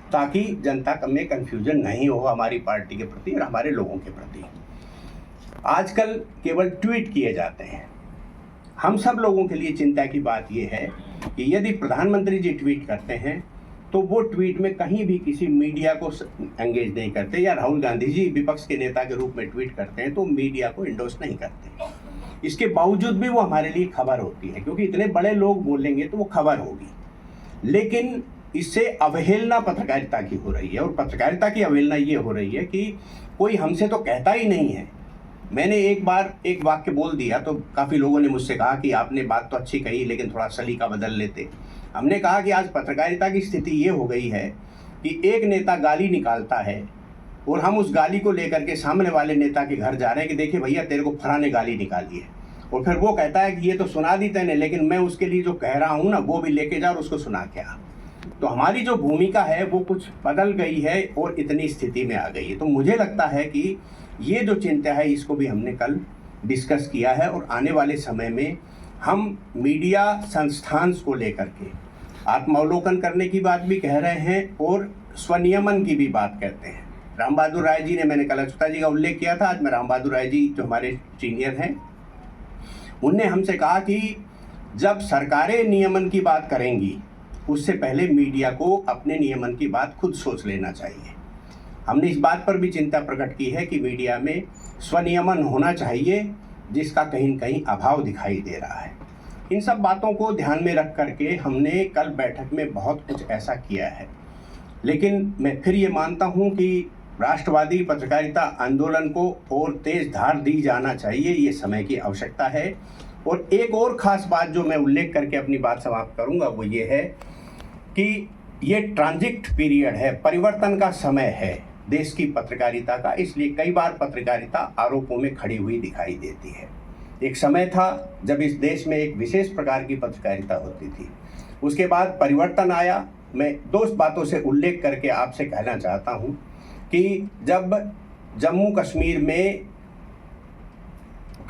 ताकि जनता में कन्फ्यूजन नहीं हो हमारी पार्टी के प्रति और हमारे लोगों के प्रति। आजकल केवल ट्वीट किए जाते हैं। हम सब लोगों के लिए चिंता की बात यह है कि यदि प्रधानमंत्री जी ट्वीट करते हैं तो वो ट्वीट में कहीं भी किसी मीडिया को एंगेज नहीं करते, या राहुल गांधी जी विपक्ष के नेता के रूप में ट्वीट करते हैं तो मीडिया को इंडोर्स नहीं करते। इसके बावजूद भी वो हमारे लिए खबर होती है, क्योंकि इतने बड़े लोग बोलेंगे तो वो खबर होगी। लेकिन इससे अवहेलना पत्रकारिता की हो रही है, और पत्रकारिता की अवहेलना ये हो रही है कि कोई हमसे तो कहता ही नहीं है। मैंने एक बार एक वाक्य बोल दिया तो काफ़ी लोगों ने मुझसे कहा कि आपने बात तो अच्छी कही लेकिन थोड़ा सलीका बदल लेते। हमने कहा कि आज पत्रकारिता की स्थिति ये हो गई है कि एक नेता गाली निकालता है और हम उस गाली को लेकर के सामने वाले नेता के घर जा रहे हैं कि देखिए भैया तेरे को फलाने ने गाली निकाली है, और फिर वो कहता है कि ये तो सुना दी तैने, लेकिन मैं उसके लिए जो कह रहा हूँ ना वो भी लेके जा और उसको सुना के आ। तो हमारी जो भूमिका है वो कुछ बदल गई है और इतनी स्थिति में आ गई है। तो मुझे लगता है कि ये जो चिंता है इसको भी हमने कल डिस्कस किया है, और आने वाले समय में हम मीडिया संस्थान को लेकर के आत्मावलोकन करने की बात भी कह रहे हैं और स्वनियमन की भी बात कहते हैं। राम बहादुर राय जी ने, मैंने कल अच्युता जी का उल्लेख किया था, आज मैं राम बहादुर राय जी जो हमारे सीनियर हैं, उनने हमसे कहा कि जब सरकारें नियमन की बात करेंगी उससे पहले मीडिया को अपने नियमन की बात खुद सोच लेना चाहिए। हमने इस बात पर भी चिंता प्रकट की है कि मीडिया में स्वनियमन होना चाहिए, जिसका कहीं न कहीं अभाव दिखाई दे रहा है। इन सब बातों को ध्यान में रख करके हमने कल बैठक में बहुत कुछ ऐसा किया है। लेकिन मैं फिर ये मानता हूँ कि राष्ट्रवादी पत्रकारिता आंदोलन को और तेज धार दी जाना चाहिए, ये समय की आवश्यकता है। और एक और ख़ास बात जो मैं उल्लेख करके अपनी बात समाप्त करूँगा वो ये है कि ये ट्रांजिट पीरियड है, परिवर्तन का समय है देश की पत्रकारिता का, इसलिए कई बार पत्रकारिता आरोपों में खड़ी हुई दिखाई देती है। एक समय था जब इस देश में एक विशेष प्रकार की पत्रकारिता होती थी, उसके बाद परिवर्तन आया। मैं दो बातों से उल्लेख करके आपसे कहना चाहता हूँ कि जब जम्मू कश्मीर में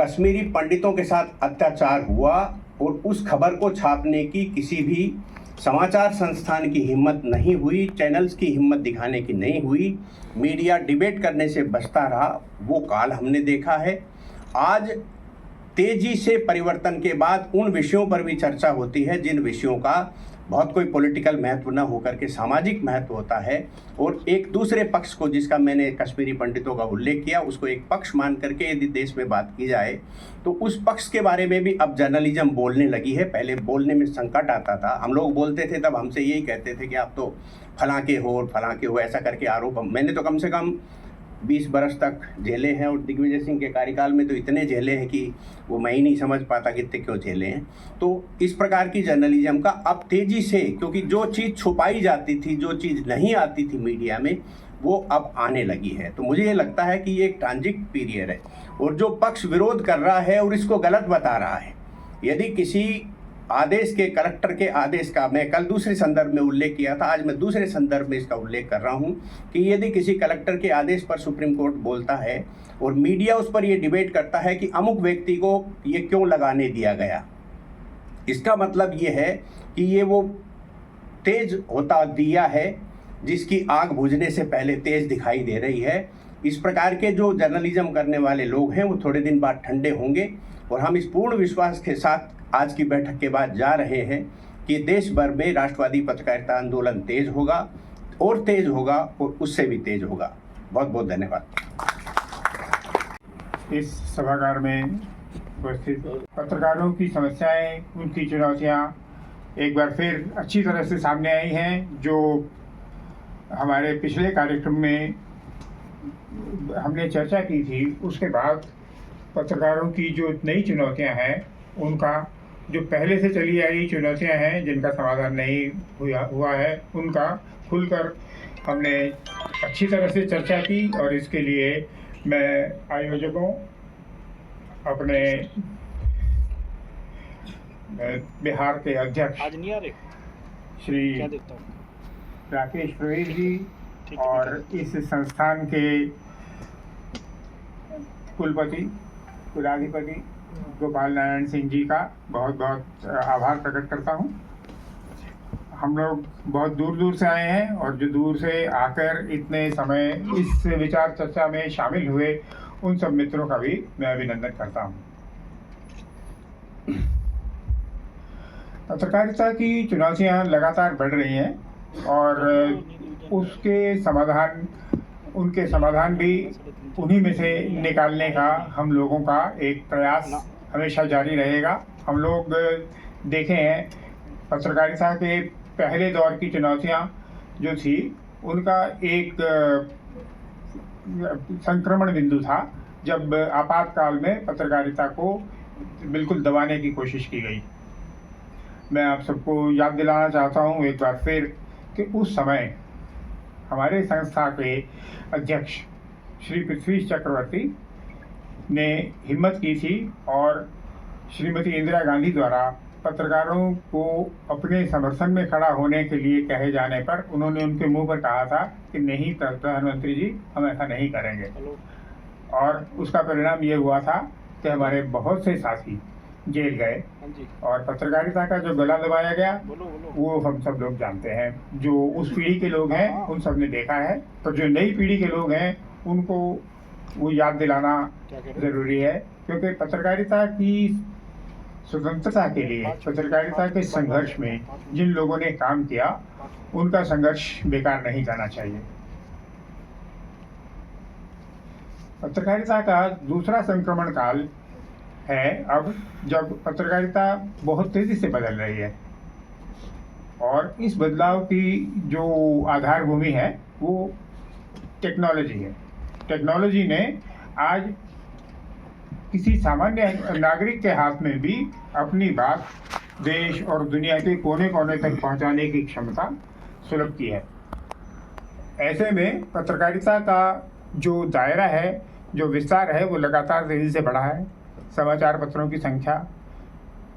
कश्मीरी पंडितों के साथ अत्याचार हुआ और उस खबर को छापने की किसी भी समाचार संस्थान की हिम्मत नहीं हुई, चैनल्स की हिम्मत दिखाने की नहीं हुई, मीडिया डिबेट करने से बचता रहा, वो काल हमने देखा है। आज तेजी से परिवर्तन के बाद उन विषयों पर भी चर्चा होती है जिन विषयों का बहुत कोई पॉलिटिकल महत्व न होकर के सामाजिक महत्व होता है, और एक दूसरे पक्ष को, जिसका मैंने कश्मीरी पंडितों का उल्लेख किया, उसको एक पक्ष मान करके यदि देश में बात की जाए तो उस पक्ष के बारे में भी अब जर्नलिज्म बोलने लगी है। पहले बोलने में संकट आता था, हम लोग बोलते थे तब हमसे यही कहते थे कि आप तो फलां के हो और फलां के हो, ऐसा करके आरोप। मैंने तो कम से कम 20 बरस तक झेले हैं, और दिग्विजय सिंह के कार्यकाल में तो इतने झेले हैं कि वो मैं ही नहीं समझ पाता कितने क्यों झेले हैं। तो इस प्रकार की जर्नलिज्म का अब तेज़ी से, क्योंकि जो चीज़ छुपाई जाती थी, जो चीज़ नहीं आती थी मीडिया में, वो अब आने लगी है। तो मुझे ये लगता है कि ये एक ट्रांजिट पीरियड है, और जो पक्ष विरोध कर रहा है और इसको गलत बता रहा है, यदि किसी आदेश के, कलेक्टर के आदेश का मैं कल दूसरे संदर्भ में उल्लेख किया था, आज मैं दूसरे संदर्भ में इसका उल्लेख कर रहा हूं कि यदि किसी कलेक्टर के आदेश पर सुप्रीम कोर्ट बोलता है और मीडिया उस पर ये डिबेट करता है कि अमुक व्यक्ति को ये क्यों लगाने दिया गया, इसका मतलब ये है कि ये वो तेज होता दिया है जिसकी आग बुझने से पहले तेज दिखाई दे रही है। इस प्रकार के जो जर्नलिज्म करने वाले लोग हैं वो थोड़े दिन बाद ठंडे होंगे, और हम इस पूर्ण विश्वास के साथ आज की बैठक के बाद जा रहे हैं कि देश भर में राष्ट्रवादी पत्रकारिता आंदोलन तेज होगा, और तेज होगा, और उससे भी तेज होगा। बहुत बहुत धन्यवाद। इस सभागार में उपस्थित पत्रकारों की समस्याएं, उनकी चुनौतियां एक बार फिर अच्छी तरह से सामने आई हैं। जो हमारे पिछले कार्यक्रम में हमने चर्चा की थी, उसके बाद पत्रकारों की जो नई चुनौतियां हैं, उनका जो पहले से चली आ रही चुनौतियां हैं जिनका समाधान नहीं हुआ है, उनका खुलकर हमने अच्छी तरह से चर्चा की। और इसके लिए मैं आयोजकों, अपने बिहार के अध्यक्ष श्री राकेश प्रवेश जी और इस संस्थान के कुलाधिपति गोपाल नारायण सिंह जी का बहुत बहुत आभार प्रकट करता हूँ। हम लोग बहुत दूर दूर से आए हैं और जो दूर से आकर इतने समय इस विचार चर्चा में शामिल हुए उन सब मित्रों का भी मैं अभिनंदन करता हूँ। पत्रकारिता की चुनौतियाँ लगातार बढ़ रही हैं और उनके समाधान भी उन्हीं में से निकालने का हम लोगों का एक प्रयास हमेशा जारी रहेगा। हम लोग देखे हैं पत्रकारिता के पहले दौर की चुनौतियाँ जो थी उनका एक संक्रमण बिंदु था जब आपातकाल में पत्रकारिता को बिल्कुल दबाने की कोशिश की गई। मैं आप सबको याद दिलाना चाहता हूँ एक बार फिर कि उस समय हमारे संस्था के अध्यक्ष श्री पृथ्वी चक्रवर्ती ने हिम्मत की थी और श्रीमती इंदिरा गांधी द्वारा पत्रकारों को अपने समर्थन में खड़ा होने के लिए कहे जाने पर उन्होंने उनके मुंह पर कहा था कि नहीं प्रधानमंत्री जी, हम ऐसा नहीं करेंगे। और उसका परिणाम ये हुआ था कि हमारे बहुत से साथी जेल गए और पत्रकारिता का जो गला दबाया गया वो हम सब लोग जानते हैं। जो उस पीढ़ी के लोग हैं उन सब ने देखा है, तो जो नई पीढ़ी के लोग हैं उनको वो याद दिलाना ज़रूरी है, क्योंकि पत्रकारिता की स्वतंत्रता के लिए, पत्रकारिता के संघर्ष में जिन लोगों ने काम किया उनका संघर्ष बेकार नहीं जाना चाहिए। पत्रकारिता का दूसरा संक्रमण काल है अब, जब पत्रकारिता बहुत तेज़ी से बदल रही है और इस बदलाव की जो आधार भूमि है वो टेक्नोलॉजी है। टेक्नोलॉजी ने आज किसी सामान्य नागरिक के हाथ में भी अपनी बात देश और दुनिया के कोने कोने तक पहुंचाने की क्षमता सुलभ की है। ऐसे में पत्रकारिता का जो दायरा है, जो विस्तार है, वो लगातार तेज़ी से बढ़ा है। समाचार पत्रों की संख्या,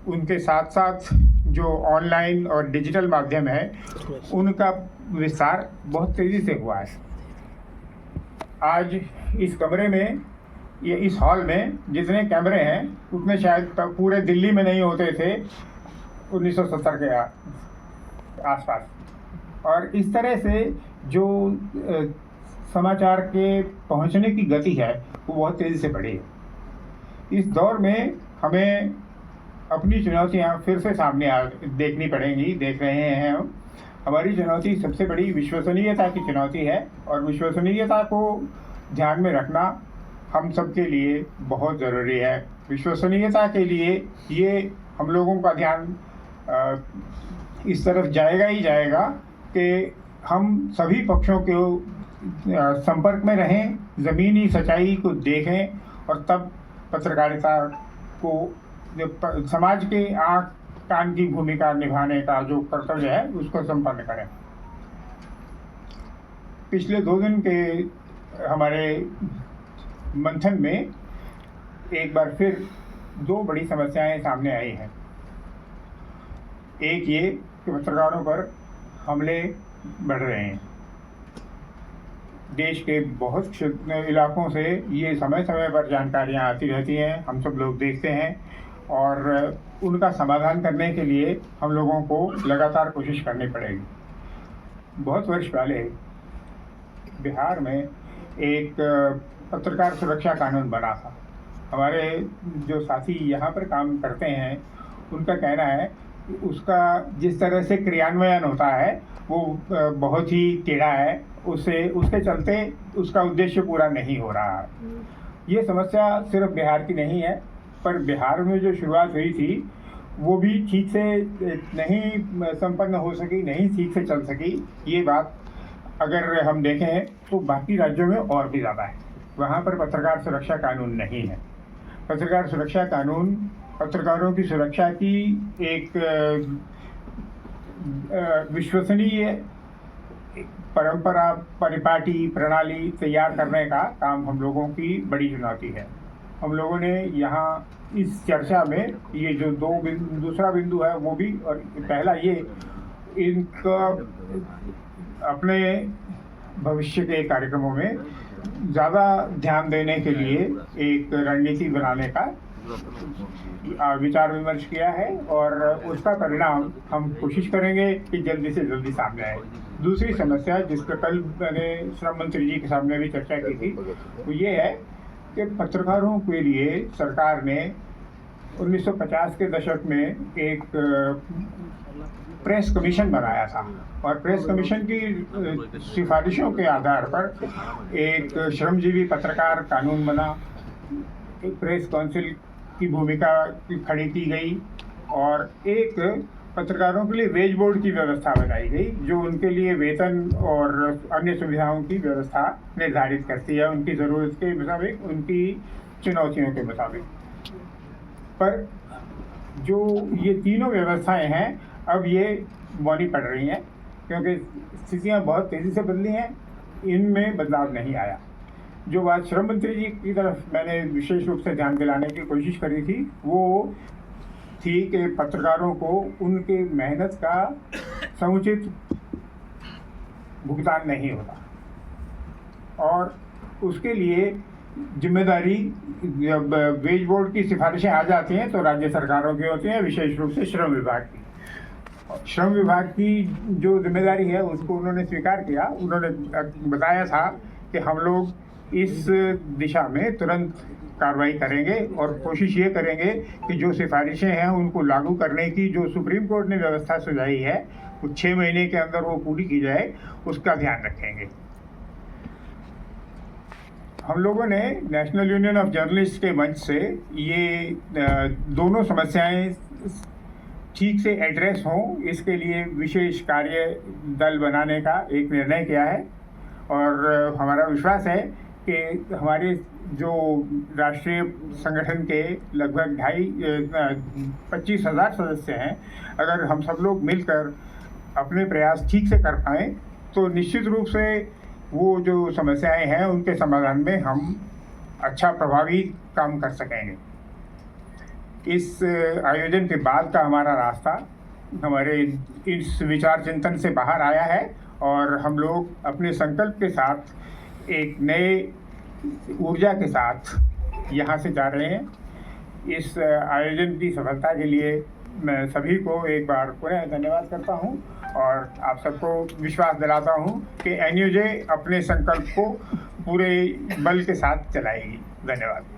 उनके साथ साथ जो ऑनलाइन और डिजिटल माध्यम है उनका विस्तार बहुत तेज़ी से हुआ है। आज इस कमरे में, ये इस हॉल में जितने कैमरे हैं उतने शायद पूरे दिल्ली में नहीं होते थे 1970 के आसपास। और इस तरह से जो समाचार के पहुंचने की गति है वो बहुत तेज़ी से बढ़ी है। इस दौर में हमें अपनी चुनौतियां फिर से सामने देखनी पड़ेंगी, देख रहे हैं हम। हमारी चुनौती सबसे बड़ी विश्वसनीयता की चुनौती है और विश्वसनीयता को ध्यान में रखना हम सब के लिए बहुत ज़रूरी है। विश्वसनीयता के लिए ये हम लोगों का ध्यान इस तरफ जाएगा ही जाएगा कि हम सभी पक्षों के संपर्क में रहें, ज़मीनी सच्चाई को देखें और तब पत्रकारिता को समाज के आँख कान की भूमिका निभाने का जो कर्तव्य है उसको संपन्न करें। पिछले 2 दिन के हमारे मंथन में एक बार फिर 2 बड़ी समस्याएं सामने आई हैं। एक ये कि पत्रकारों पर हमले बढ़ रहे हैं। देश के बहुत इलाकों से ये समय समय पर जानकारियाँ आती रहती हैं, हम सब लोग देखते हैं और उनका समाधान करने के लिए हम लोगों को लगातार कोशिश करनी पड़ेगी। बहुत वर्ष पहले बिहार में एक पत्रकार सुरक्षा कानून बना था। हमारे जो साथी यहाँ पर काम करते हैं उनका कहना है कि उसका जिस तरह से क्रियान्वयन होता है वो बहुत ही टेढ़ा है, उसके चलते उसका उद्देश्य पूरा नहीं हो रहा है। ये समस्या सिर्फ बिहार की नहीं है, पर बिहार में जो शुरुआत हुई थी वो भी ठीक से नहीं संपन्न हो सकी, नहीं ठीक से चल सकी। ये बात अगर हम देखें तो बाकी राज्यों में और भी ज़्यादा है। वहाँ पर पत्रकार सुरक्षा कानून नहीं है। पत्रकार सुरक्षा कानून पत्रकारों की सुरक्षा की एक विश्वसनीय परंपरा, परिपाटी, प्रणाली तैयार करने का काम हम लोगों की बड़ी चुनौती है। हम लोगों ने यहाँ इस चर्चा में ये जो दूसरा बिंदु है वो भी, और पहला ये, इनका अपने भविष्य के कार्यक्रमों में ज़्यादा ध्यान देने के लिए एक रणनीति बनाने का विचार विमर्श किया है और उसका परिणाम हम कोशिश करेंगे कि जल्दी से जल्दी सामने आए। दूसरी समस्या जिस पर कल मैंने श्रम मंत्री जी के सामने भी चर्चा की थी वो ये है कि पत्रकारों के लिए सरकार ने 1950 के दशक में एक प्रेस कमीशन बनाया था और प्रेस कमीशन की सिफारिशों के आधार पर एक श्रमजीवी पत्रकार कानून बना, एक प्रेस काउंसिल की भूमिका खड़ी की गई और एक पत्रकारों के लिए वेज बोर्ड की व्यवस्था बनाई गई जो उनके लिए वेतन और अन्य सुविधाओं की व्यवस्था निर्धारित करती है उनकी ज़रूरत के मुताबिक, उनकी चुनौतियों के मुताबिक। पर जो ये तीनों व्यवस्थाएं हैं अब ये मौनी पड़ रही हैं क्योंकि स्थितियां बहुत तेज़ी से बदली हैं, इनमें बदलाव नहीं आया। जो बात श्रम मंत्री जी की तरफ मैंने विशेष रूप से ध्यान दिलाने की कोशिश करी थी वो थी कि पत्रकारों को उनके मेहनत का समुचित भुगतान नहीं होता और उसके लिए जिम्मेदारी जब वेज बोर्ड की सिफारिशें आ जाती हैं तो राज्य सरकारों की होती हैं, विशेष रूप से श्रम विभाग की। श्रम विभाग की जो जिम्मेदारी है उसको उन्होंने स्वीकार किया। उन्होंने बताया था कि हम लोग इस दिशा में तुरंत कार्रवाई करेंगे और कोशिश ये करेंगे कि जो सिफारिशें हैं उनको लागू करने की जो सुप्रीम कोर्ट ने व्यवस्था सुझाई है वो 6 महीने के अंदर वो पूरी की जाए, उसका ध्यान रखेंगे। हम लोगों ने नेशनल यूनियन ऑफ जर्नलिस्ट के मंच से ये दोनों समस्याएं ठीक से एड्रेस हों इसके लिए विशेष कार्य दल बनाने का एक निर्णय किया है और हमारा विश्वास है कि हमारे जो राष्ट्रीय संगठन के लगभग 25,000 सदस्य हैं, अगर हम सब लोग मिलकर अपने प्रयास ठीक से कर पाएँ तो निश्चित रूप से वो जो समस्याएं हैं उनके समाधान में हम अच्छा प्रभावी काम कर सकेंगे। इस आयोजन के बाद का हमारा रास्ता हमारे इस विचार चिंतन से बाहर आया है और हम लोग अपने संकल्प के साथ एक नए ऊर्जा के साथ यहाँ से जा रहे हैं। इस आयोजन की सफलता के लिए मैं सभी को एक बार पुनः धन्यवाद करता हूँ और आप सबको विश्वास दिलाता हूँ कि एनयूजे अपने संकल्प को पूरे बल के साथ चलाएगी। धन्यवाद।